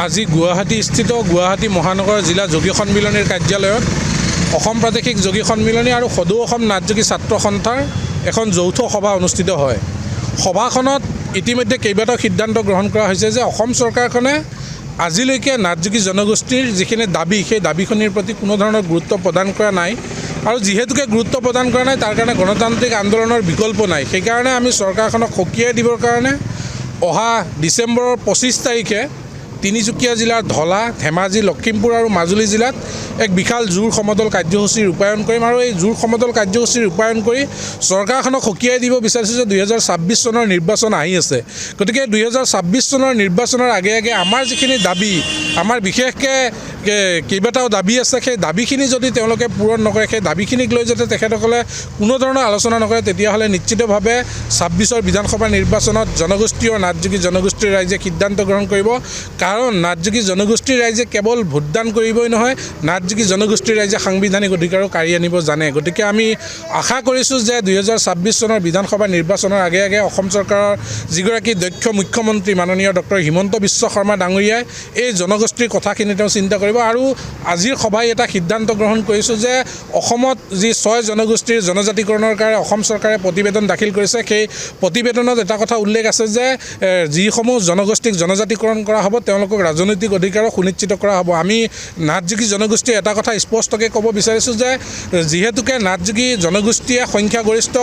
আজি গুৱাহাটীস্থিত গুৱাহাটী মহানগৰ জিলা যোগী সন্মিলনীৰ কাৰ্যালয়ত অসম প্ৰাদেশিক যোগী সন্মিলনী আৰু সদৌ অসম নাটযোগী ছাত্ৰ সন্থাৰ এখন যৌথ সভা অনুষ্ঠিত হয়। সভাখনত ইতিমধ্যে কেইবাটাও সিদ্ধান্ত গ্ৰহণ কৰা হৈছে যে অসম চৰকাৰখনে আজিলৈকে নাটযোগী জনগোষ্ঠীৰ যিখিনি দাবী সেই দাবীখিনিৰ প্ৰতি কোনো ধৰণৰ গুৰুত্ব প্ৰদান কৰা নাই আৰু যিহেতুকে গুৰুত্ব প্ৰদান কৰা নাই তাৰ কাৰণে গণতান্ত্ৰিক আন্দোলনৰ বিকল্প নাই। সেইকাৰণে আমি চৰকাৰখনক সকীয়াই দিবৰ কাৰণে অহা ডিচেম্বৰৰ 25 তাৰিখে তিনিচুকীয়া জিলাৰ ঢলা, ধেমাজি, লখিমপুৰ আৰু মাজুলী জিলাত এক বিশাল জোৰ সমদল কাৰ্যসূচী ৰূপায়ণ কৰিম আৰু এই জোৰ সমদল কাৰ্যসূচী ৰূপায়ণ কৰি চৰকাৰখনক সকীয়াই দিব বিচাৰিছোঁ যে 2026 চনৰ নিৰ্বাচন আহি আছে। গতিকে 2026 চনৰ নিৰ্বাচনৰ আগে আগে আমাৰ যিখিনি দাবী, আমাৰ বিশেষকৈ কেইবাটাও দাবী আছে, সেই দাবীখিনি যদি তেওঁলোকে পূৰণ নকৰে, সেই দাবীখিনিক লৈ যাতে তেখেতসকলে কোনো ধৰণৰ আলোচনা নকৰে, তেতিয়াহ'লে নিশ্চিতভাৱে 26ৰ বিধানসভা নিৰ্বাচনত জনগোষ্ঠী আৰু নাটযোগী জনগোষ্ঠীৰ ৰাইজে সিদ্ধান্ত গ্ৰহণ কৰিব। কাৰণ নাটযোগী জনগোষ্ঠীৰ ৰাইজে কেৱল ভোটদান কৰিবই নহয়, নাটযোগী জনগোষ্ঠীৰ ৰাইজে সাংবিধানিক অধিকাৰো কাঢ়ি আনিব জানে। গতিকে আমি আশা কৰিছোঁ যে 2026 চনৰ বিধানসভা নিৰ্বাচনৰ আগে আগে অসম চৰকাৰৰ যিগৰাকী দক্ষ মুখ্যমন্ত্ৰী মাননীয় ডক্টৰ হিমন্ত বিশ্ব শৰ্মা ডাঙৰীয়াই এই জনগোষ্ঠীৰ কথাখিনি তেওঁ চিন্তা কৰিব। আৰু আজিৰ সভাই এটা সিদ্ধান্ত গ্ৰহণ কৰিছোঁ যে অসমত যি 6 জনগোষ্ঠীৰ জনজাতিকৰণৰ কাৰণে অসম চৰকাৰে প্ৰতিবেদন দাখিল কৰিছে, সেই প্ৰতিবেদনত এটা কথা উল্লেখ আছে যে যিসমূহ জনগোষ্ঠীক জনজাতিকৰণ কৰা হ'ব তেওঁলোকক ৰাজনৈতিক অধিকাৰো সুনিশ্চিত কৰা হ'ব। আমি নাটযোগী জনগোষ্ঠীয়ে এটা কথা স্পষ্টকৈ ক'ব বিচাৰিছোঁ যে যিহেতুকে নাটযোগী জনগোষ্ঠীয়ে সংখ্যাগৰিষ্ঠ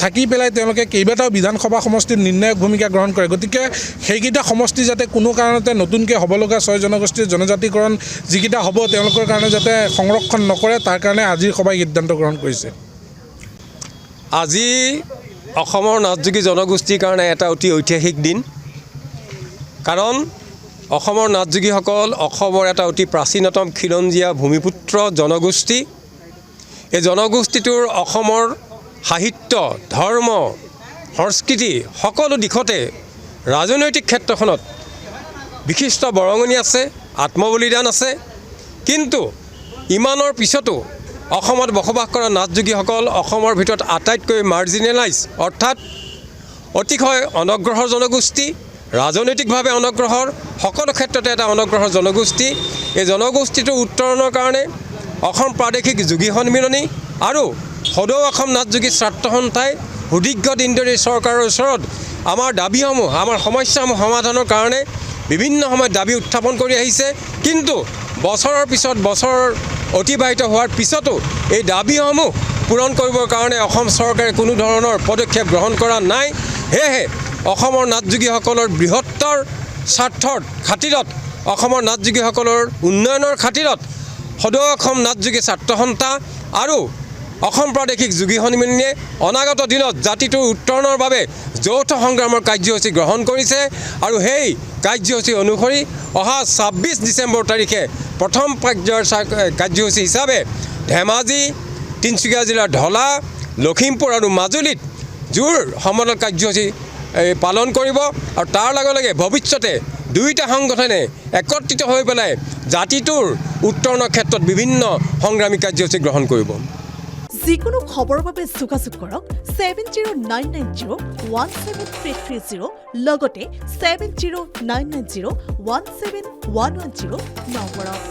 থাকি পেলাই তেওঁলোকে কেইবাটাও বিধানসভা সমষ্টিত নিৰ্ণায়ক ভূমিকা গ্ৰহণ কৰে। গতিকে সেইকেইটা সমষ্টি যাতে কোনো কাৰণতে নতুনকৈ হ'ব লগা 6 জনগোষ্ঠীৰ জনজাতিকৰণ যিকেইটা হ'ব তেওঁলোকৰ কাৰণে যাতে সংৰক্ষণ নকৰে, তাৰ কাৰণে আজিৰ সভাই সিদ্ধান্ত গ্ৰহণ কৰিছে। আজি অসমৰ নাটযোগী জনগোষ্ঠীৰ কাৰণে এটা অতি ঐতিহাসিক দিন। কাৰণ অসমৰ নাটযোগীসকল অসমৰ এটা অতি প্ৰাচীনতম খিলঞ্জীয়া ভূমিপুত্ৰ জনগোষ্ঠী। এই জনগোষ্ঠীটোৰ অসমৰ সাহিত্য, ধৰ্ম, সংস্কৃতি সকলো দিশতে ৰাজনৈতিক ক্ষেত্ৰখনত বিশিষ্ট বৰঙণি আছে, আত্মবলিদান আছে। কিন্তু ইমানৰ পিছতো অসমত বসবাস কৰা নাটযোগীসকল অসমৰ ভিতৰত আটাইতকৈ মাৰ্জিনেলাইজ, অৰ্থাৎ অতিশয় অনগ্ৰসৰ জনগোষ্ঠী, ৰাজনৈতিকভাৱে অনগ্ৰসৰ, সকলো ক্ষেত্ৰতে এটা অনগ্ৰসৰ জনগোষ্ঠী। এই জনগোষ্ঠীটোৰ উত্তৰণৰ কাৰণে অসম প্ৰাদেশিক যোগী সন্মিলনী আৰু সদৌ অসম নাটযোগী ছাত্ৰ সন্থাই সুদীৰ্ঘ দিন ধৰি চৰকাৰৰ ওচৰত আমাৰ দাবীসমূহ, আমাৰ সমস্যাসমূহ সমাধানৰ কাৰণে বিভিন্ন সময়ত দাবী উত্থাপন কৰি আহিছে। কিন্তু বছৰৰ পিছত বছৰ অতিবাহিত হোৱাৰ পিছতো এই দাবীসমূহ পূৰণ কৰিবৰ কাৰণে অসম চৰকাৰে কোনো ধৰণৰ পদক্ষেপ গ্ৰহণ কৰা নাই। সেয়েহে অসমৰ নাটযোগীসকলৰ বৃহত্তৰ স্বাৰ্থৰ খাতিৰত, অসমৰ নাটযোগীসকলৰ উন্নয়নৰ খাতিৰত সদৌ অসম নাটযোগী ছাত্ৰ সন্থা আৰু অসম প্ৰাদেশিক যোগী সন্মিলনীয়ে অনাগত দিনত জাতিটোৰ উত্তৰণৰ বাবে যৌথ সংগ্ৰামৰ কাৰ্যসূচী গ্ৰহণ কৰিছে। আৰু সেই কাৰ্যসূচী অনুসৰি অহা 26 ডিচেম্বৰ তাৰিখে প্ৰথম পৰ্যায়ৰ কাৰ্যসূচী হিচাপে ধেমাজি, তিনিচুকীয়া জিলাৰ ঢলা, লখিমপুৰ আৰু মাজুলীত জোৰ সমদল কাৰ্যসূচী পালন কৰিব। আৰু তাৰ লগে লগে ভৱিষ্যতে দুয়োটা সংগঠনে একত্ৰিত হৈ পেলাই জাতিটোৰ উত্তৰণৰ ক্ষেত্ৰত বিভিন্ন সংগ্ৰামী কাৰ্যসূচী গ্ৰহণ কৰিব। যিকোনো খবৰৰ বাবে যোগাযোগ কৰক 7099017330 লগতে 7099017110 নম্বৰত।